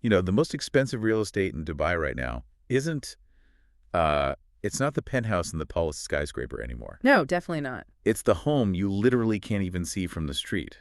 The most expensive real estate in Dubai right now isn't, it's not the penthouse in the tallest skyscraper anymore. No, definitely not. It's the home you literally can't even see from the street.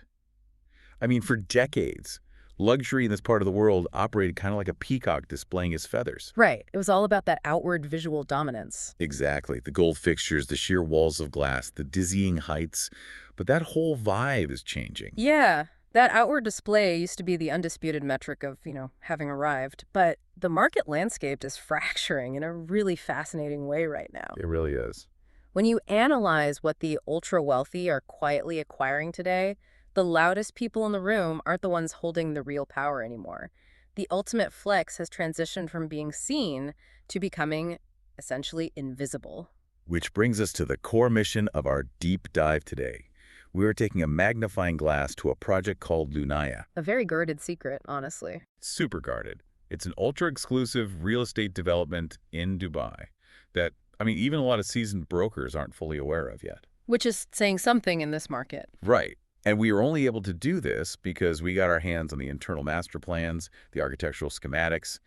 I mean, for decades, luxury in this part of the world operated kind of like a peacock displaying his feathers. Right. It was all about that outward visual dominance. Exactly. The gold fixtures, the sheer walls of glass, the dizzying heights. But that whole vibe is changing. Yeah. That outward display used to be the undisputed metric of, having arrived. But the market landscape is fracturing in a really fascinating way right now. It really is. When you analyze what the ultra-wealthy are quietly acquiring today, the loudest people in the room aren't the ones holding the real power anymore. The ultimate flex has transitioned from being seen to becoming essentially invisible. Which brings us to the core mission of our deep dive today. We are taking a magnifying glass to a project called LUNAYA. A very guarded secret, honestly. Super guarded. It's an ultra-exclusive real estate development in Dubai that, even a lot of seasoned brokers aren't fully aware of yet. Which is saying something in this market. Right. And we were only able to do this because we got our hands on the internal master plans, the architectural schematics,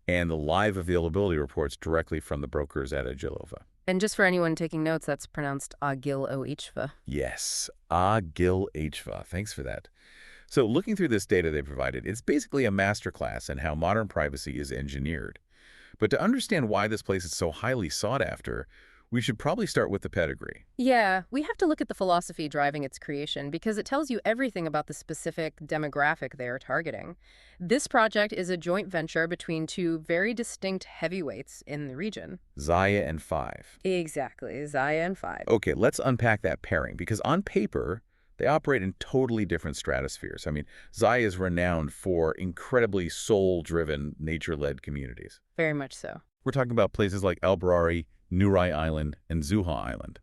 and the live availability reports directly from the brokers at Agilova. And just for anyone taking notes, that's pronounced Agilova. Yes, Agilova. Thanks for that. So looking through this data they provided, it's basically a masterclass in how modern privacy is engineered. But to understand why this place is so highly sought after, we should probably start with the pedigree. Yeah, we have to look at the philosophy driving its creation because it tells you everything about the specific demographic they are targeting. This project is a joint venture between two very distinct heavyweights in the region. ZAYA and Five. Exactly, ZAYA and Five. Okay, let's unpack that pairing because on paper, they operate in totally different stratospheres. ZAYA is renowned for incredibly soul-driven, nature-led communities. Very much so. We're talking about places like Barari, Nurai Island, and Zuha Island.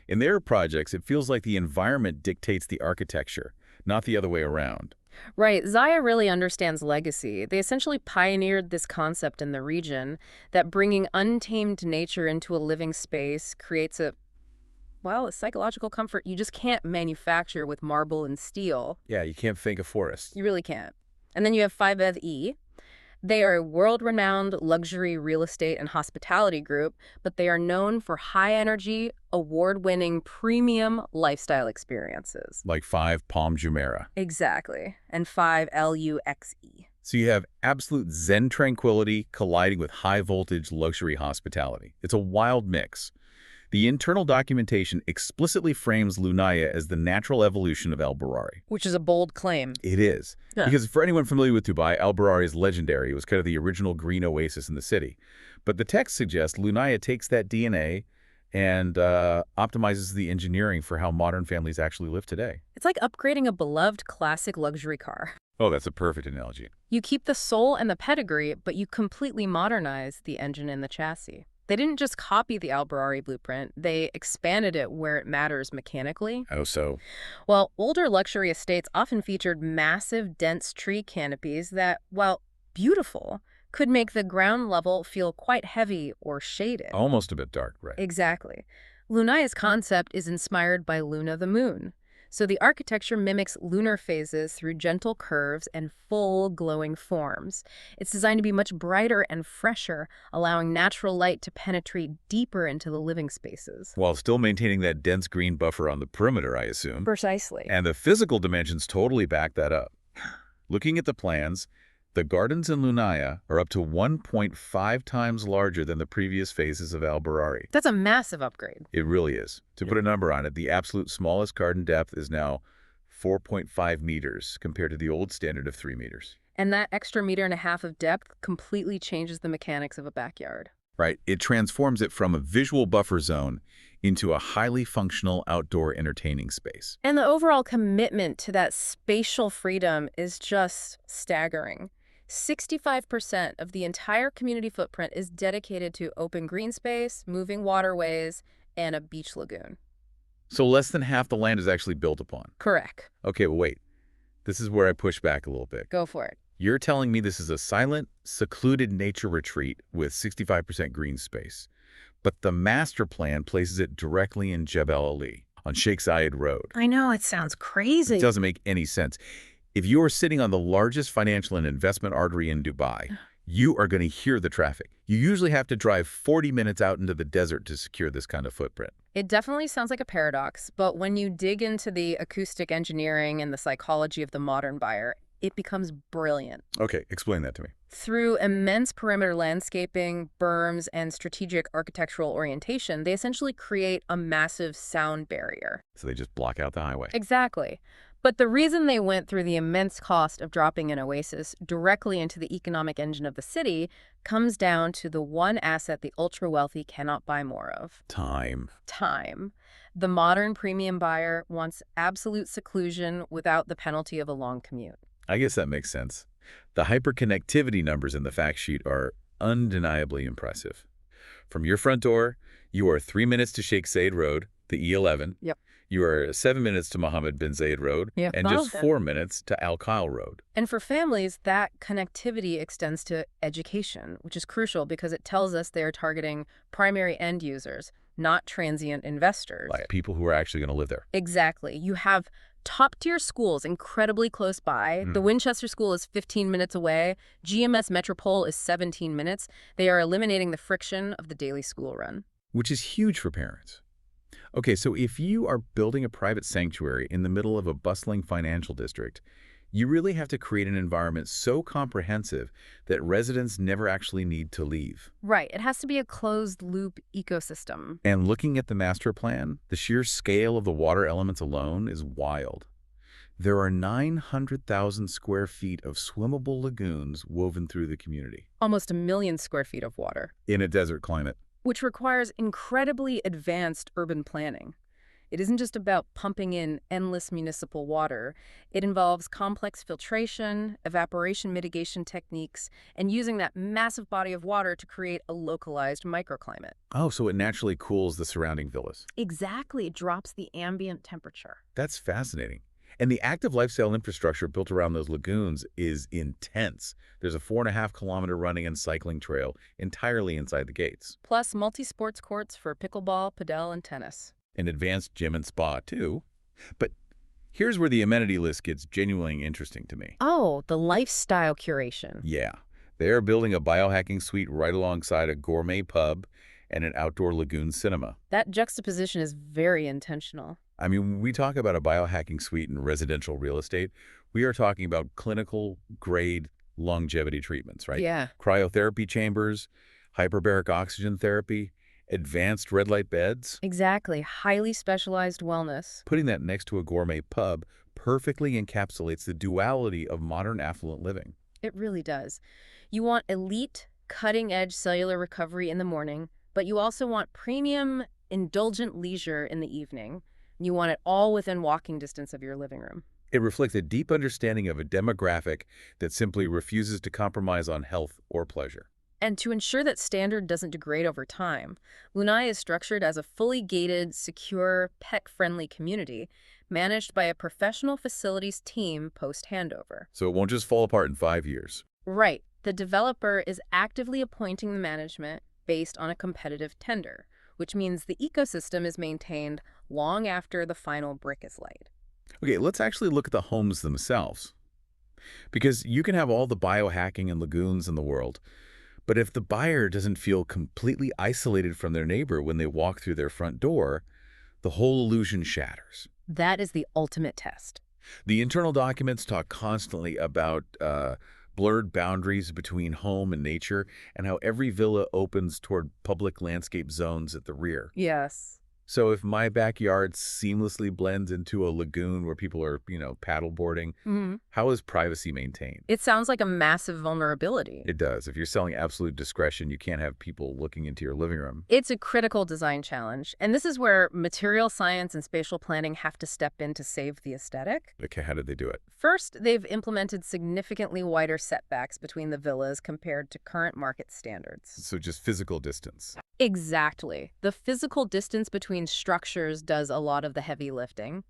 In their projects, it feels like the environment dictates the architecture, not the other way around. Right. ZAYA really understands legacy. They essentially pioneered this concept in the region that bringing untamed nature into a living space creates a psychological comfort you just can't manufacture with marble and steel. Yeah, you can't fake a forest. You really can't. And then you have 5EV. They are a world-renowned luxury real estate and hospitality group, but they are known for high-energy, award-winning premium lifestyle experiences. Like 5 Palm Jumeirah. Exactly. And 5LUXE. So you have absolute zen tranquility colliding with high-voltage luxury hospitality. It's a wild mix. The internal documentation explicitly frames LUNAYA as the natural evolution of Barari. Which is a bold claim. It is. Yeah. Because for anyone familiar with Dubai, Barari is legendary. It was kind of the original green oasis in the city. But the text suggests LUNAYA takes that DNA and optimizes the engineering for how modern families actually live today. It's like upgrading a beloved classic luxury car. Oh, that's a perfect analogy. You keep the soul and the pedigree, but you completely modernize the engine and the chassis. They didn't just copy the Barari blueprint, they expanded it where it matters mechanically. How so? Well, older luxury estates often featured massive, dense tree canopies that, while beautiful, could make the ground level feel quite heavy or shaded. Almost a bit dark, right? Exactly. LUNAYA's concept is inspired by Luna the moon. So the architecture mimics lunar phases through gentle curves and full glowing forms. It's designed to be much brighter and fresher, allowing natural light to penetrate deeper into the living spaces. While still maintaining that dense green buffer on the perimeter, I assume. Precisely. And the physical dimensions totally back that up. Looking at the plans, the gardens in LUNAYA are up to 1.5 times larger than the previous phases of Barari. That's a massive upgrade. It really is. To put a number on it, the absolute smallest garden depth is now 4.5 meters compared to the old standard of 3 meters. And that extra 1.5 meters of depth completely changes the mechanics of a backyard. Right. It transforms it from a visual buffer zone into a highly functional outdoor entertaining space. And the overall commitment to that spatial freedom is just staggering. 65% of the entire community footprint is dedicated to open green space, moving waterways, and a beach lagoon. So less than half the land is actually built upon. Correct. Okay, well, wait. This is where I push back a little bit. Go for it. You're telling me this is a silent, secluded nature retreat with 65% green space, but the master plan places it directly in Jebel Ali on Sheikh Zayed Road. I know, it sounds crazy. It doesn't make any sense. If you're sitting on the largest financial and investment artery in Dubai, you are going to hear the traffic. You usually have to drive 40 minutes out into the desert to secure this kind of footprint. It definitely sounds like a paradox, but when you dig into the acoustic engineering and the psychology of the modern buyer, it becomes brilliant. Okay, explain that to me. Through immense perimeter landscaping, berms, and strategic architectural orientation, they essentially create a massive sound barrier. So they just block out the highway. Exactly. But the reason they went through the immense cost of dropping an oasis directly into the economic engine of the city comes down to the one asset the ultra-wealthy cannot buy more of. Time. Time. The modern premium buyer wants absolute seclusion without the penalty of a long commute. I guess that makes sense. The hyperconnectivity numbers in the fact sheet are undeniably impressive. From your front door, you are 3 minutes to Sheikh Zayed Road, the E11. Yep. You are 7 minutes to Mohammed bin Zayed Road, Yeah, and just 4 minutes to Al Khail Road. And for families, that connectivity extends to education, which is crucial because it tells us they are targeting primary end users, not transient investors. Like people who are actually going to live there. Exactly. You have top-tier schools incredibly close by. The Winchester School is 15 minutes away. GMS Metropole is 17 minutes. They are eliminating the friction of the daily school run. Which is huge for parents. Okay, so if you are building a private sanctuary in the middle of a bustling financial district, you really have to create an environment so comprehensive that residents never actually need to leave. Right. It has to be a closed-loop ecosystem. And looking at the master plan, the sheer scale of the water elements alone is wild. There are 900,000 square feet of swimmable lagoons woven through the community. Almost 1 million square feet of water. In a desert climate. Which requires incredibly advanced urban planning. It isn't just about pumping in endless municipal water. It involves complex filtration, evaporation mitigation techniques, and using that massive body of water to create a localized microclimate. Oh, so it naturally cools the surrounding villas. Exactly. It drops the ambient temperature. That's fascinating. And the active lifestyle infrastructure built around those lagoons is intense. There's a 4.5-kilometer running and cycling trail entirely inside the gates. Plus multi-sports courts for pickleball, padel, and tennis. An advanced gym and spa, too. But here's where the amenity list gets genuinely interesting to me. Oh, the lifestyle curation. Yeah. They are building a biohacking suite right alongside a gourmet pub and an outdoor lagoon cinema. That juxtaposition is very intentional. I mean, when we talk about a biohacking suite in residential real estate, we are talking about clinical-grade longevity treatments, right? Yeah. Cryotherapy chambers, hyperbaric oxygen therapy, advanced red light beds. Exactly. Highly specialized wellness. Putting that next to a gourmet pub perfectly encapsulates the duality of modern affluent living. It really does. You want elite, cutting-edge cellular recovery in the morning, but you also want premium, indulgent leisure in the evening. You want it all within walking distance of your living room. It reflects a deep understanding of a demographic that simply refuses to compromise on health or pleasure. And to ensure that standard doesn't degrade over time, LUNAYA is structured as a fully gated, secure, pet-friendly community managed by a professional facilities team post-handover. So it won't just fall apart in 5 years. Right. The developer is actively appointing the management based on a competitive tender, which means the ecosystem is maintained long after the final brick is laid. Okay, let's actually look at the homes themselves. Because you can have all the biohacking and lagoons in the world, but if the buyer doesn't feel completely isolated from their neighbor when they walk through their front door, the whole illusion shatters. That is the ultimate test. The internal documents talk constantly about blurred boundaries between home and nature and how every villa opens toward public landscape zones at the rear. Yes. So if my backyard seamlessly blends into a lagoon where people are, paddleboarding, how is privacy maintained? It sounds like a massive vulnerability. It does. If you're selling absolute discretion, you can't have people looking into your living room. It's a critical design challenge, and this is where material science and spatial planning have to step in to save the aesthetic. Okay, how did they do it? First, they've implemented significantly wider setbacks between the villas compared to current market standards. So just physical distance. Exactly. The physical distance between structures does a lot of the heavy lifting.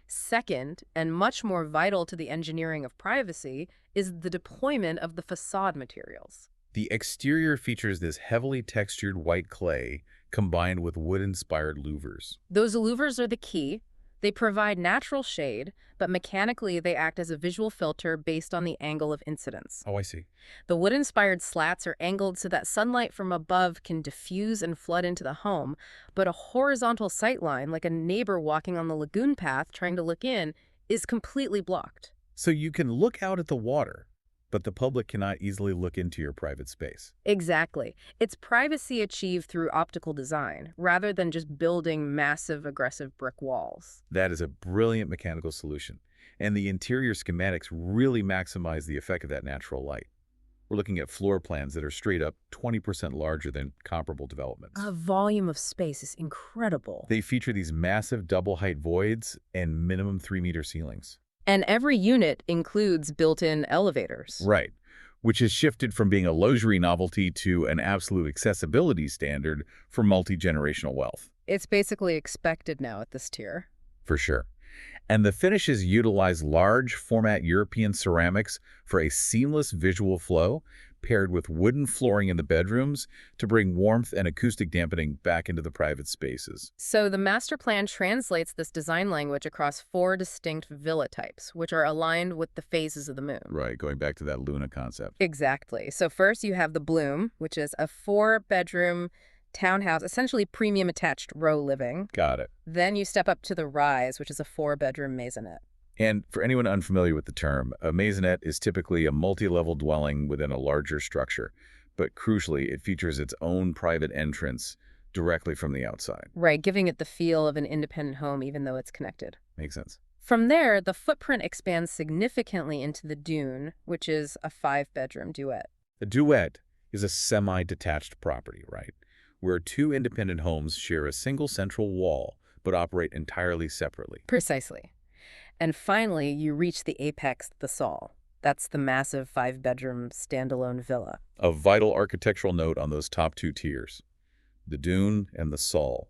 Second, and much more vital to the engineering of privacy, is the deployment of the facade materials. The exterior features this heavily textured white clay combined with wood-inspired louvers. Those louvers are the key. They provide natural shade, but mechanically they act as a visual filter based on the angle of incidence. Oh, I see. The wood-inspired slats are angled so that sunlight from above can diffuse and flood into the home, but a horizontal sightline, like a neighbor walking on the lagoon path trying to look in, is completely blocked. So you can look out at the water, but the public cannot easily look into your private space. Exactly. It's privacy achieved through optical design, rather than just building massive, aggressive brick walls. That is a brilliant mechanical solution, and the interior schematics really maximize the effect of that natural light. We're looking at floor plans that are straight up 20% larger than comparable developments. The volume of space is incredible. They feature these massive double-height voids and minimum 3-meter ceilings. And every unit includes built-in elevators. Right, which has shifted from being a luxury novelty to an absolute accessibility standard for multi-generational wealth. It's basically expected now at this tier. For sure. And the finishes utilize large format European ceramics for a seamless visual flow, paired with wooden flooring in the bedrooms to bring warmth and acoustic dampening back into the private spaces. So the master plan translates this design language across 4 distinct villa types, which are aligned with the phases of the moon. Right, going back to that Luna concept. Exactly. So first you have the Bloom, which is a 4-bedroom townhouse, essentially premium attached row living. Got it. Then you step up to the Rise, which is a 4-bedroom maisonette. And for anyone unfamiliar with the term, a maisonette is typically a multi-level dwelling within a larger structure. But crucially, it features its own private entrance directly from the outside. Right, giving it the feel of an independent home even though it's connected. Makes sense. From there, the footprint expands significantly into the Dune, which is a 5-bedroom duet. A duet is a semi-detached property, right? Where 2 independent homes share a single central wall but operate entirely separately. Precisely. And finally, you reach the apex, the Sol. That's the massive 5-bedroom standalone villa. A vital architectural note on those top 2 tiers, the Dune and the Sol.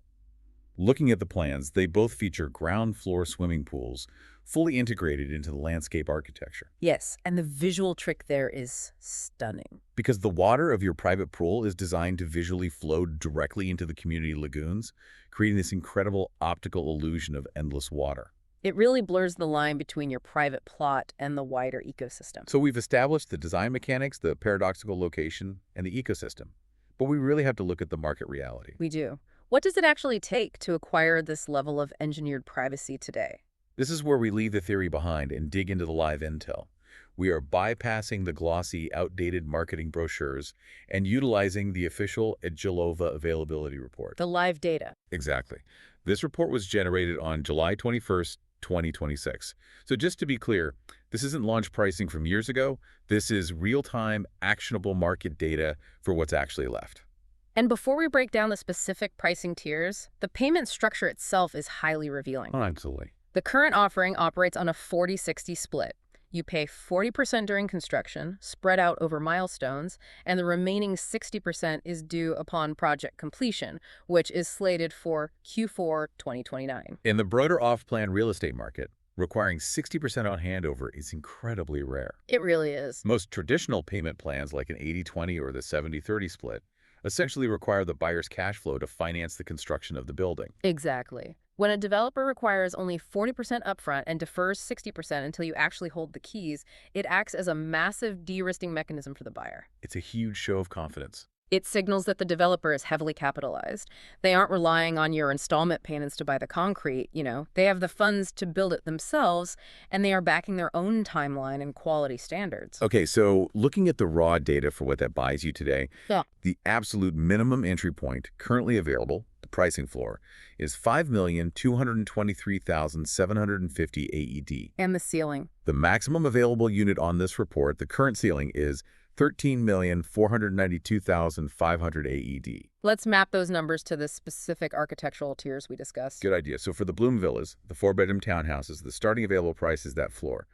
Looking at the plans, they both feature ground floor swimming pools fully integrated into the landscape architecture. Yes, and the visual trick there is stunning. Because the water of your private pool is designed to visually flow directly into the community lagoons, creating this incredible optical illusion of endless water. It really blurs the line between your private plot and the wider ecosystem. So we've established the design mechanics, the paradoxical location, and the ecosystem. But we really have to look at the market reality. We do. What does it actually take to acquire this level of engineered privacy today? This is where we leave the theory behind and dig into the live intel. We are bypassing the glossy, outdated marketing brochures and utilizing the official Agilova availability report. The live data. Exactly. This report was generated on July 21st, 2026. So just to be clear, this isn't launch pricing from years ago. This is real-time, actionable market data for what's actually left. And before we break down the specific pricing tiers, the payment structure itself is highly revealing. Oh, absolutely. The current offering operates on a 40-60 split. You pay 40% during construction, spread out over milestones, and the remaining 60% is due upon project completion, which is slated for Q4 2029. In the broader off-plan real estate market, requiring 60% on handover is incredibly rare. It really is. Most traditional payment plans like an 80-20 or the 70-30 split essentially require the buyer's cash flow to finance the construction of the building. Exactly. When a developer requires only 40% upfront and defers 60% until you actually hold the keys, it acts as a massive de-risking mechanism for the buyer. It's a huge show of confidence. It signals that the developer is heavily capitalized. They aren't relying on your installment payments to buy the concrete, They have the funds to build it themselves, and they are backing their own timeline and quality standards. Okay, so looking at the raw data for what that buys you today, the absolute minimum entry point currently available, the pricing floor, is $5,223,750 AED. And the ceiling. The maximum available unit on this report, the current ceiling, is $13,492,500 AED. Let's map those numbers to the specific architectural tiers we discussed. Good idea. So for the Bloom Villas, the 4-bedroom townhouses, the starting available price is that floor,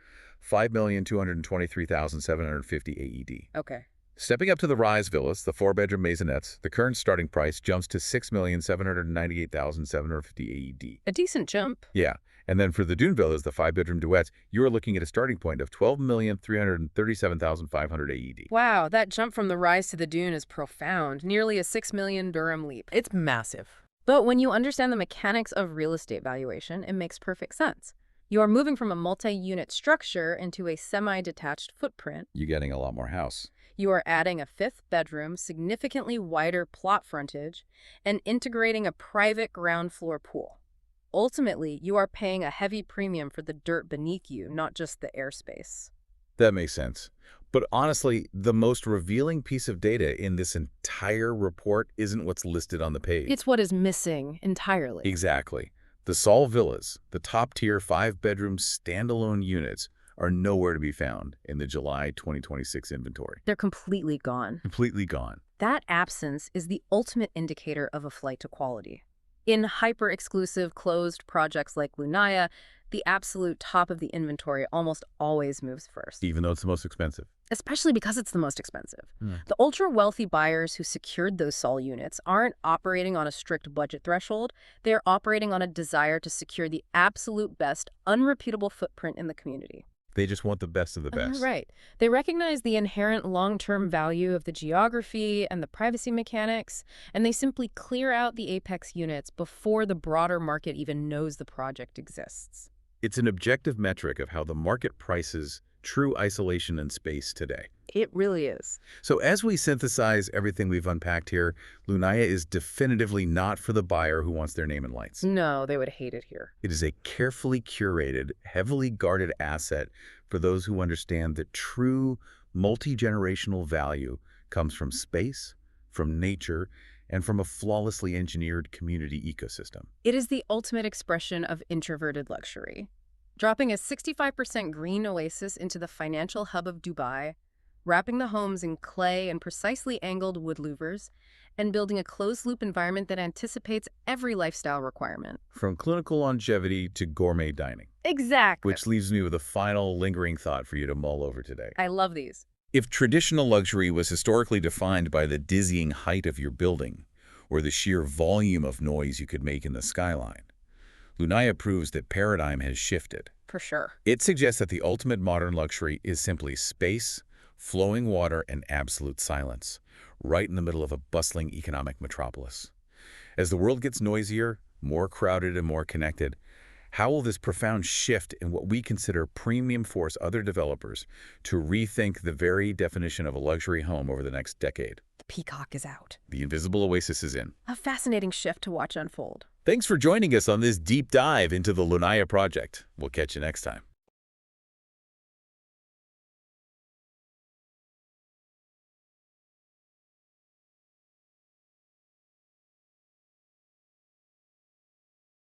$5,223,750 AED. Okay. Stepping up to the Rise Villas, the 4-bedroom maisonettes, the current starting price jumps to $6,798,750 AED. A decent jump. Yeah. And then for the Dune Villas, the 5-bedroom duets, you are looking at a starting point of $12,337,500 AED. Wow, that jump from the Rise to the Dune is profound. Nearly a 6 million dirham leap. It's massive. But when you understand the mechanics of real estate valuation, it makes perfect sense. You are moving from a multi-unit structure into a semi-detached footprint. You're getting a lot more house. You are adding a fifth bedroom, significantly wider plot frontage, and integrating a private ground floor pool. Ultimately, you are paying a heavy premium for the dirt beneath you, not just the airspace. That makes sense. But honestly, the most revealing piece of data in this entire report isn't what's listed on the page. It's what is missing entirely. Exactly. The Sol Villas, the top-tier 5-bedroom standalone units, are nowhere to be found in the July 2026 inventory. They're completely gone. Completely gone. That absence is the ultimate indicator of a flight to quality. In hyper-exclusive, closed projects like LUNAYA, the absolute top of the inventory almost always moves first. Even though it's the most expensive. Especially because it's the most expensive. The ultra-wealthy buyers who secured those Sol units aren't operating on a strict budget threshold. They're operating on a desire to secure the absolute best, unrepeatable footprint in the community. They just want the best of the best. Right. They recognize the inherent long-term value of the geography and the privacy mechanics, and they simply clear out the apex units before the broader market even knows the project exists. It's an objective metric of how the market prices true isolation and space today. It really is. So as we synthesize everything we've unpacked here, LUNAYA is definitively not for the buyer who wants their name in lights. No, they would hate it here. It is a carefully curated, heavily guarded asset for those who understand that true multi-generational value comes from space, from nature, and from a flawlessly engineered community ecosystem. It is the ultimate expression of introverted luxury. Dropping a 65% green oasis into the financial hub of Dubai, wrapping the homes in clay and precisely angled wood louvers, and building a closed-loop environment that anticipates every lifestyle requirement. From clinical longevity to gourmet dining. Exactly. Which leaves me with a final lingering thought for you to mull over today. I love these. If traditional luxury was historically defined by the dizzying height of your building or the sheer volume of noise you could make in the skyline, LUNAYA proves that paradigm has shifted. For sure. It suggests that the ultimate modern luxury is simply space, flowing water, and absolute silence, right in the middle of a bustling economic metropolis. As the world gets noisier, more crowded, and more connected, how will this profound shift in what we consider premium force other developers to rethink the very definition of a luxury home over the next decade? The peacock is out. The invisible oasis is in. A fascinating shift to watch unfold. Thanks for joining us on this deep dive into the LUNAYA project. We'll catch you next time.